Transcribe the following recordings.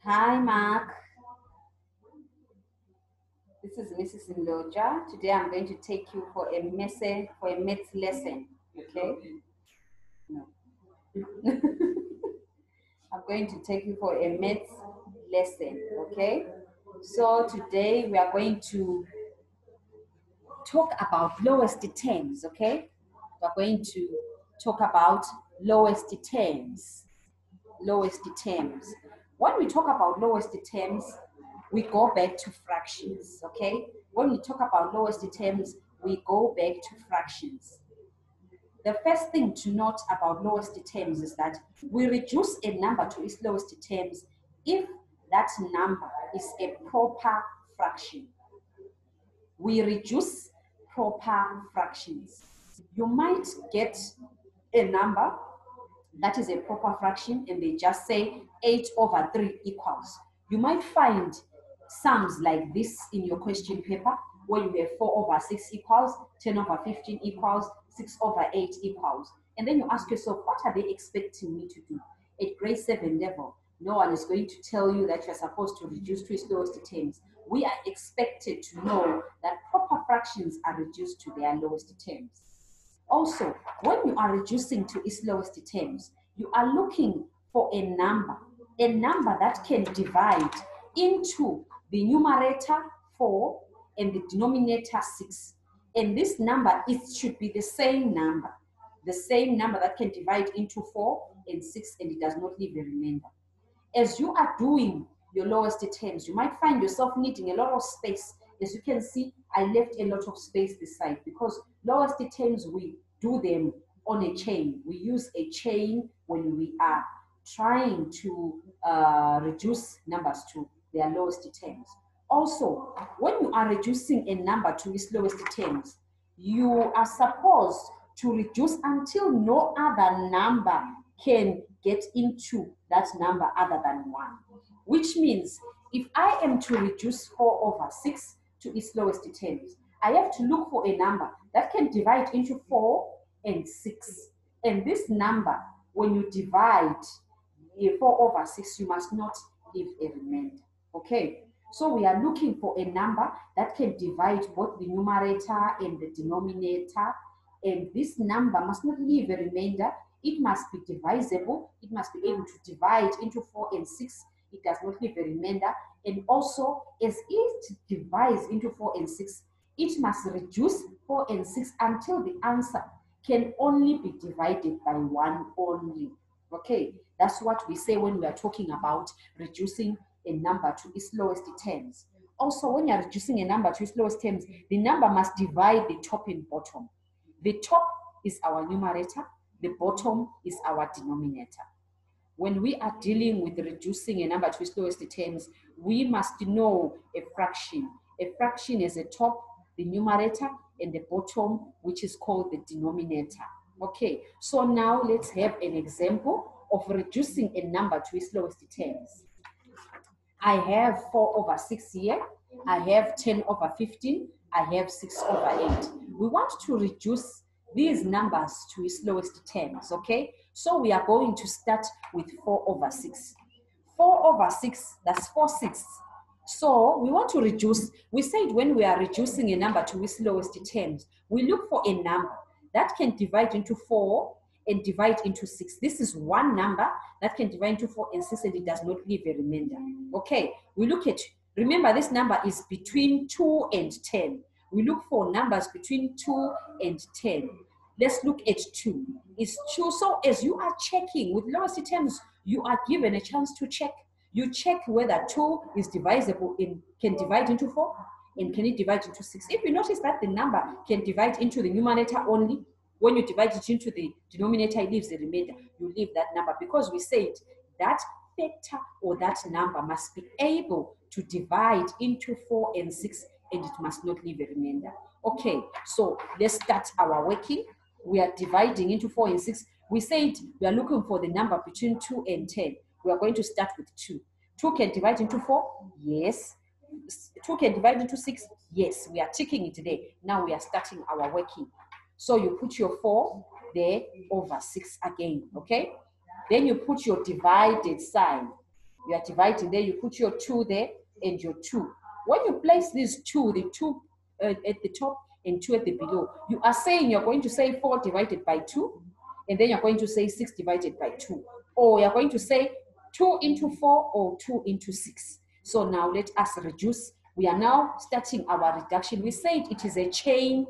Hi, Mark. This is Mrs. Mlotshwa. Today I'm going to take you for a maths lesson. Okay? No. I'm going to take you for a maths lesson. Okay? So today we are going to talk about lowest terms. Okay? We're going to talk about lowest terms. Lowest terms. When we talk about lowest terms, we go back to fractions, okay? When we talk about lowest terms, we go back to fractions. The first thing to note about lowest terms is that we reduce a number to its lowest terms if that number is a proper fraction. We reduce proper fractions. You might get a number that is a proper fraction and they just say 8 over 3 equals. You might find sums like this in your question paper where you have 4 over 6 equals, 10 over 15 equals, 6 over 8 equals. And then you ask yourself, what are they expecting me to do? At grade 7 level, no one is going to tell you that you're supposed to reduce to its lowest terms. We are expected to know that proper fractions are reduced to their lowest terms. Also, when you are reducing to its lowest terms, you are looking for a number that can divide into the numerator 4 and the denominator 6. And this number, it should be the same number that can divide into 4 and 6 and it does not leave a remainder. As you are doing your lowest terms, you might find yourself needing a lot of space. As you can see, I left a lot of space this side because lowest terms, we do them on a chain. We use a chain when we are trying to reduce numbers to their lowest terms. Also, when you are reducing a number to its lowest terms, you are supposed to reduce until no other number can get into that number other than 1. Which means if I am to reduce 4 over 6 to its lowest terms, I have to look for a number that can divide into 4 and 6. And this number, when you divide 4 over 6, you must not leave a remainder. Okay? So we are looking for a number that can divide both the numerator and the denominator. And this number must not leave a remainder. It must be divisible. It must be able to divide into 4 and 6. It does not leave a remainder. And also, as it divides into 4 and 6, it must reduce 4 and 6 until the answer can only be divided by 1 only. Okay, that's what we say when we are talking about reducing a number to its lowest terms. Also, when you're reducing a number to its lowest terms, the number must divide the top and bottom. The top is our numerator, the bottom is our denominator. When we are dealing with reducing a number to its lowest terms, we must know a fraction. A fraction is a top, the numerator, and the bottom, which is called the denominator. Okay, so now let's have an example of reducing a number to its lowest terms. I have 4 over 6 here. I have 10 over 15. I have 6 over 8. We want to reduce these numbers to its lowest terms, okay? So we are going to start with 4 over 6. 4 over 6, that's 4/6. So we want to reduce, we said when we are reducing a number to its lowest terms, we look for a number that can divide into 4 and divide into 6. This is one number that can divide into 4 and 6 and it does not leave a remainder. Okay, we look at, remember this number is between 2 and 10. We look for numbers between 2 and 10. Let's look at 2. It's 2. So as you are checking with lowest terms, you are given a chance to check. You check whether 2 is divisible in, can divide into 4 and can it divide into 6. If you notice that the number can divide into the numerator only, when you divide it into the denominator, it leaves a remainder. You leave that number because we said that factor or that number must be able to divide into 4 and 6 and it must not leave a remainder. Okay, so let's start our working. We are dividing into 4 and 6. We said we are looking for the number between 2 and 10. We are going to start with 2. 2 can divide into 4? Yes. 2 can divide into 6? Yes. We are ticking it there. Now we are starting our working. So you put your 4 there over 6 again, okay? Then you put your divided sign. You are dividing there, you put your 2 there and your 2. When you place these two, the 2 at the top and 2 at the below, you are saying you're going to say 4 divided by 2, and then you're going to say 6 divided by 2. Or you're going to say 2 into 4 or 2 into 6. So now let us reduce. We are now starting our reduction. We said it is a chain.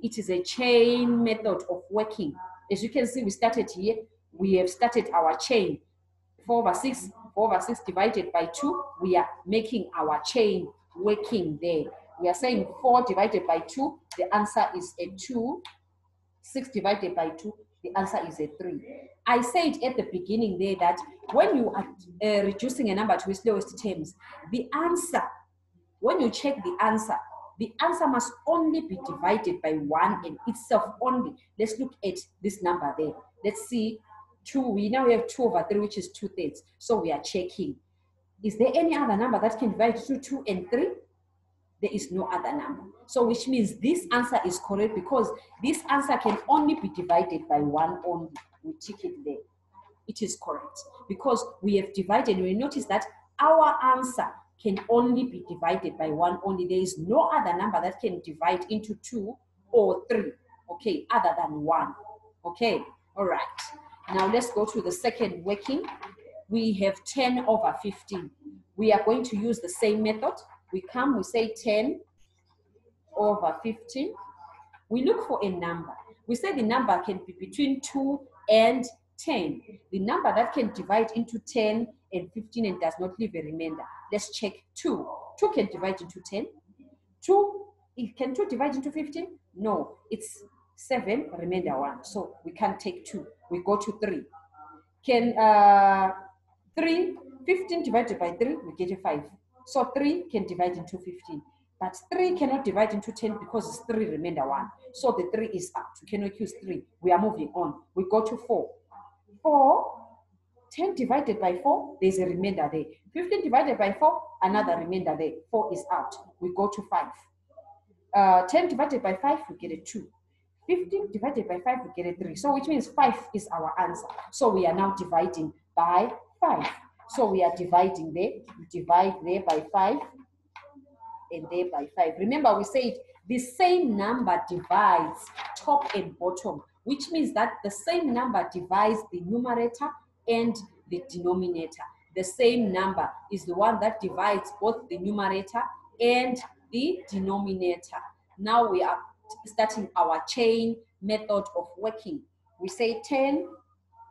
It is a chain method of working. As you can see, we started here. We have started our chain. 4 over 6, 4 over 6 divided by 2, we are making our chain working there. We are saying 4 divided by 2, the answer is a 2. 6 divided by 2, the answer is a 3. I said at the beginning there that when you are reducing a number to its lowest terms, the answer, when you check the answer must only be divided by 1 and itself only. Let's look at this number there. Let's see, 2, we now have 2 over 3, which is 2/3. So we are checking. Is there any other number that can divide to 2 and 3? There is no other number. So which means this answer is correct because this answer can only be divided by 1 only. We tick it there. It is correct because we have divided. We notice that our answer can only be divided by 1 only. There is no other number that can divide into 2 or 3, okay, other than 1. Okay, all right. Now let's go to the second working. We have 10 over 15. We are going to use the same method. We come, we say 10 over 15. We look for a number. We say the number can be between 2 and 10. The number that can divide into 10 and 15 and does not leave a remainder. Let's check 2. 2 can divide into 10. 2, can 2 divide into 15? No, it's 7, remainder 1. So we can't take 2. We go to 3. Can 15 divided by 3, we get a 5. So 3 can divide into 15. But 3 cannot divide into 10 because it's 3 remainder 1. So the 3 is out. We cannot use 3. We are moving on. We go to 4. 10 divided by 4, there's a remainder there. 15 divided by 4, another remainder there. 4 is out. We go to 5. 10 divided by 5, we get a 2. 15 divided by 5, we get a 3. So which means 5 is our answer. So we are now dividing by 5. So we are dividing there. We divide there by 5 and there by 5. Remember, we said the same number divides top and bottom, which means that the same number divides the numerator and the denominator. The same number is the one that divides both the numerator and the denominator. Now we are starting our chain method of working. We say 10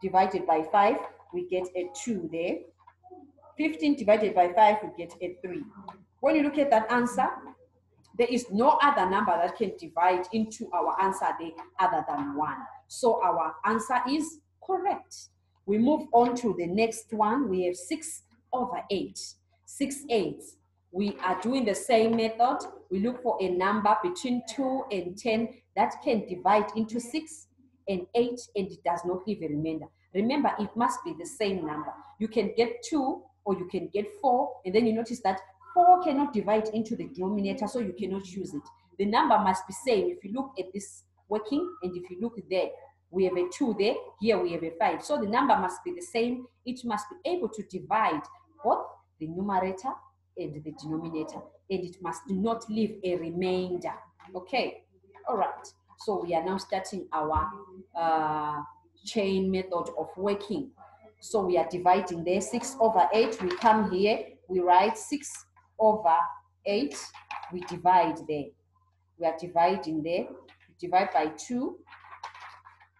divided by 5, we get a 2 there. 15 divided by 5, we get a 3. When you look at that answer, there is no other number that can divide into our answer there other than 1. So our answer is correct. We move on to the next one. We have 6 over 8. 6 eighths. We are doing the same method. We look for a number between 2 and 10 that can divide into 6 and 8 and it does not leave a remainder. Remember, it must be the same number. You can get 2 or you can get 4, and then you notice that 4 cannot divide into the denominator, so you cannot use it. The number must be same. If you look at this working, and if you look there, we have a 2 there, here we have a 5. So the number must be the same. It must be able to divide both the numerator and the denominator, and it must not leave a remainder. Okay, all right. So we are now starting our chain method of working. So we are dividing there, 6 over 8. We come here, we write 6 over 8. We divide there. We are dividing there. We divide by 2.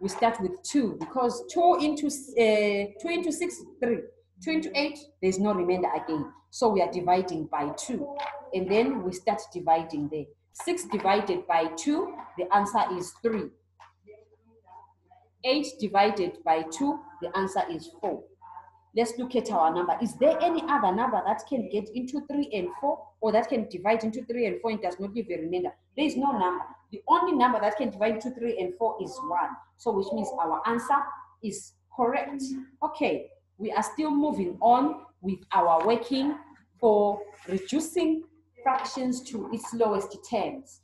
We start with 2 because 2 into 6 is 3. 2 into 8, there's no remainder again. So we are dividing by 2. And then we start dividing there. 6 divided by 2, the answer is 3. 8 divided by 2, the answer is 4. Let's look at our number. Is there any other number that can get into 3 and 4 or that can divide into 3 and 4 and does not leave a remainder? There is no number. The only number that can divide into 3 and 4 is 1. So which means our answer is correct. Okay, we are still moving on with our working for reducing fractions to its lowest terms.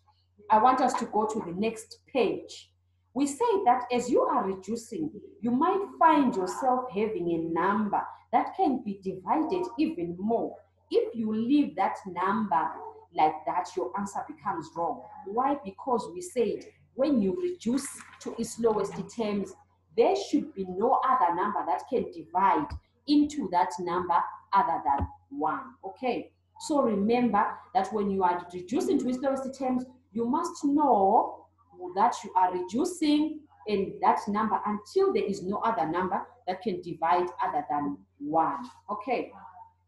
I want us to go to the next page. We say that as you are reducing, you might find yourself having a number that can be divided even more. If you leave that number like that, your answer becomes wrong. Why? Because we said when you reduce to its lowest terms, there should be no other number that can divide into that number other than 1. Okay, so remember that when you are reducing to its lowest terms, you must know that you are reducing in that number until there is no other number that can divide other than 1. Okay,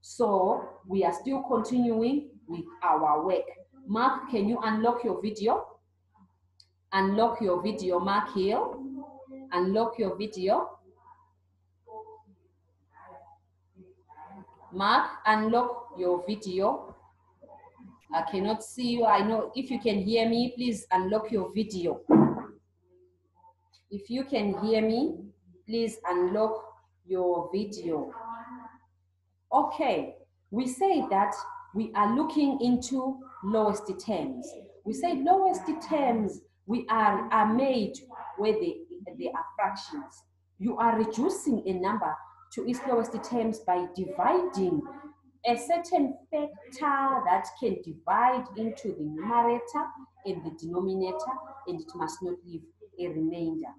so we are still continuing with our work. Mark, can you unlock your video? Unlock your video, Mark here. Unlock your video. Mark, unlock your video. I cannot see you. I know if you can hear me, please unlock your video. If you can hear me, please unlock your video. Okay, we say that we are looking into lowest terms. We say lowest terms we are made where they are fractions. You are reducing a number to its lowest terms by dividing a certain factor that can divide into the numerator and the denominator, and it must not leave a remainder.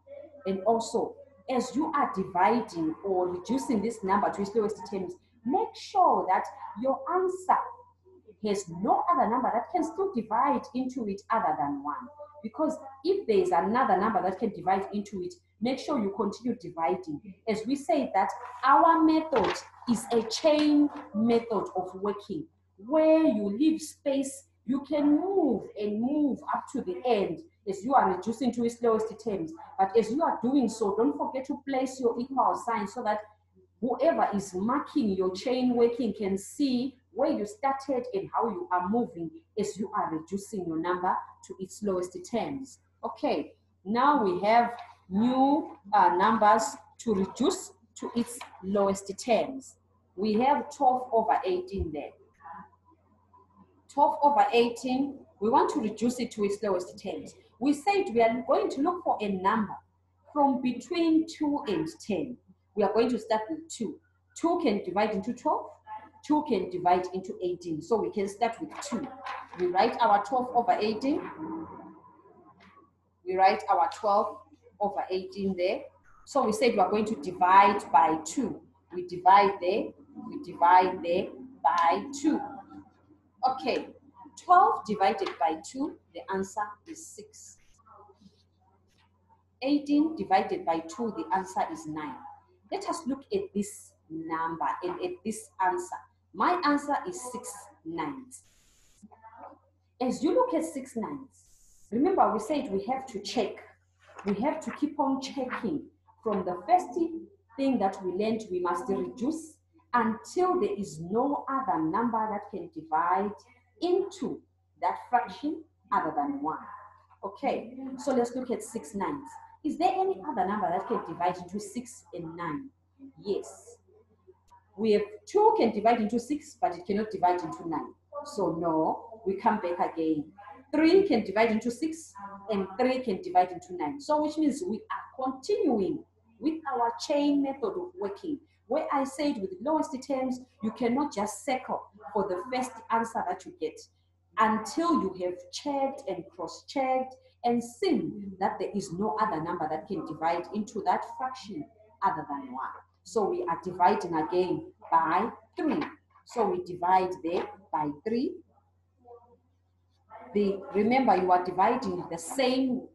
And also, as you are dividing or reducing this number to its lowest terms, make sure that your answer has no other number that can still divide into it other than 1. Because if there is another number that can divide into it, make sure you continue dividing. As we say that our method is a chain method of working, where you leave space, you can move and move up to the end as you are reducing to its lowest terms. But as you are doing so, don't forget to place your equal sign so that whoever is marking your chain working can see where you started and how you are moving as you are reducing your number to its lowest terms. Okay, now we have new numbers to reduce to its lowest terms. We have 12 over 18 there. 12 over 18, we want to reduce it to its lowest terms. We said we are going to look for a number from between 2 and 10. We are going to start with 2. 2 can divide into 12. 2 can divide into 18. So we can start with 2. We write our 12 over 18. We write our 12 over 18 there. So we said we are going to divide by 2. We divide there. We divide there by 2. Okay, 12 divided by 2, the answer is 6. 18 divided by 2, the answer is 9. Let us look at this number and at this answer. My answer is 6 nines. As you look at 6 nines, remember we said we have to check. We have to keep on checking. From the first thing that we learned, we must reduce until there is no other number that can divide into that fraction other than 1. Okay, so let's look at 6 nines. Is there any other number that can divide into 6 and 9? Yes. We have 2 can divide into 6, but it cannot divide into 9. So no, we come back again. 3 can divide into 6, and 3 can divide into 9. So which means we are continuing with our chain method of working. Where I said with lowest terms, you cannot just circle for the first answer that you get until you have checked and cross-checked and seen that there is no other number that can divide into that fraction other than 1. So we are dividing again by 3. So we divide there by 3. Remember, you are dividing with the same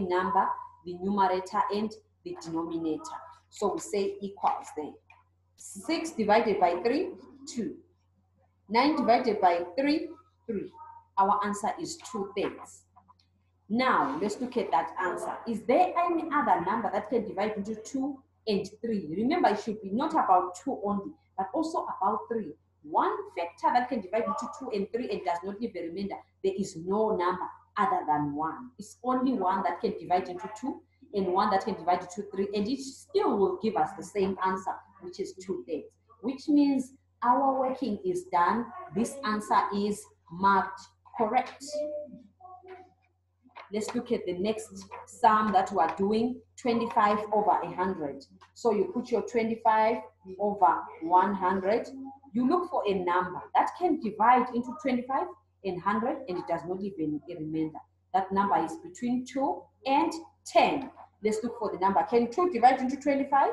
number, the numerator and the denominator. So we say equals there. 6 divided by 3, 2. 9 divided by 3, 3. Our answer is 2/3. Now, let's look at that answer. Is there any other number that can divide into 2 and 3? Remember, it should be not about 2 only, but also about 3. One factor that can divide into 2 and 3 and does not leave a remainder, there is no number other than 1. It's only 1 that can divide into 2 and 1 that can divide into 3, and it still will give us the same answer, which is 2/3, which means our working is done. This answer is marked correct. Let's look at the next sum that we are doing, 25 over 100. So you put your 25 over 100. You look for a number that can divide into 25 and 100 and it does not leave a remainder. That number is between 2 and 10. Let's look for the number. Can 2 divide into 25?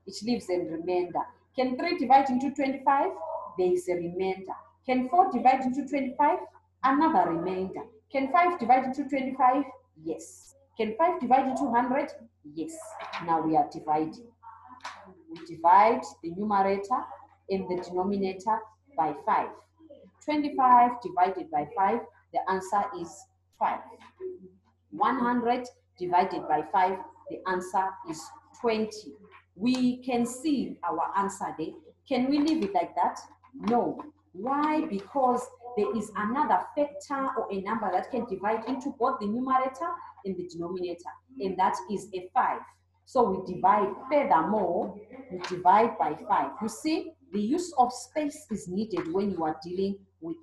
It leaves a remainder. Can 3 divide into 25? There is a remainder. Can 4 divide into 25? Another remainder. Can 5 divide into 25? Yes. Can 5 divide into 100? Yes. Now we are dividing. We divide the numerator and the denominator by 5. 25 divided by 5, the answer is 5. 100 divided by 5, the answer is 20. We can see our answer there. Can we leave it like that? No. Why? Because there is another factor or a number that can divide into both the numerator and the denominator, and that is a 5. So we divide, furthermore, we divide by 5. You see, the use of space is needed when you are dealing with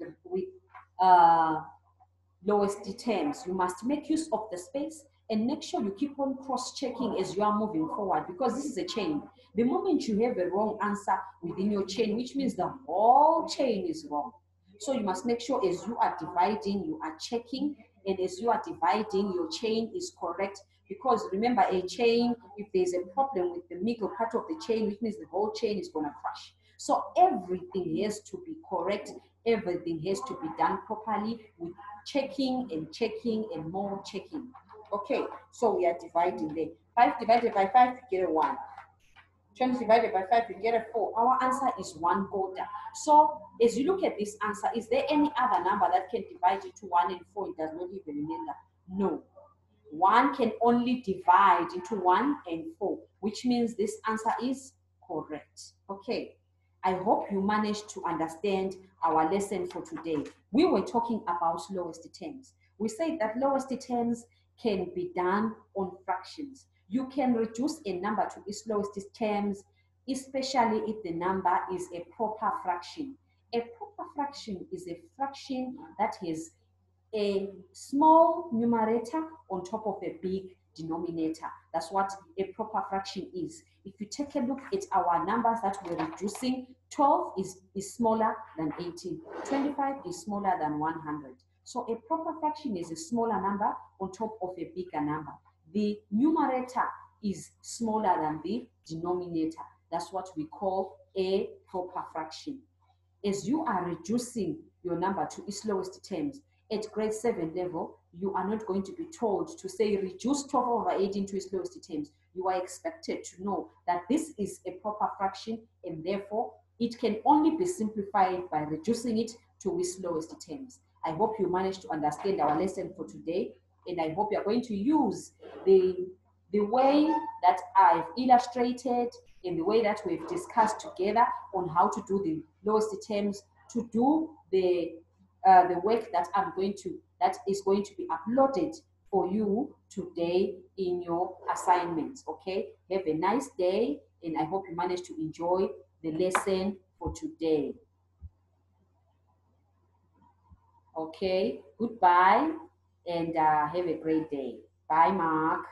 lowest terms. You must make use of the space and make sure you keep on cross-checking as you are moving forward, because this is a chain. The moment you have a wrong answer within your chain, which means the whole chain is wrong. So you must make sure as you are dividing, you are checking, and as you are dividing, your chain is correct. Because remember, a chain, if there's a problem with the middle part of the chain, which means the whole chain is going to crash. So everything has to be correct. Everything has to be done properly with checking and more checking. Okay, so we are dividing there. 5 divided by 5, you get a 1. 20 divided by 5, you get a 4. Our answer is 1/4. So as you look at this answer, is there any other number that can divide into 1 and 4? It does not leave a remainder. No. 1 can only divide into 1 and 4, which means this answer is correct. Okay. I hope you managed to understand our lesson for today. We were talking about lowest terms. We said that lowest terms can be done on fractions. You can reduce a number to its lowest terms, especially if the number is a proper fraction. A proper fraction is a fraction that has a small numerator on top of a big denominator. That's what a proper fraction is. If you take a look at our numbers that we're reducing, 12 is smaller than 18. 25 is smaller than 100. So a proper fraction is a smaller number on top of a bigger number. The numerator is smaller than the denominator. That's what we call a proper fraction. As you are reducing your number to its lowest terms, at grade 7 level, you are not going to be told to say reduce 12 over 18 to its lowest terms. You are expected to know that this is a proper fraction and therefore it can only be simplified by reducing it to its lowest terms. I hope you managed to understand our lesson for today, and I hope you are going to use the way that I've illustrated in the way that we've discussed together on how to do the lowest terms to do the work that that is going to be uploaded for you today in your assignments. Okay, have a nice day, and I hope you manage to enjoy the lesson for today. Okay, goodbye, and have a great day. Bye, Mark.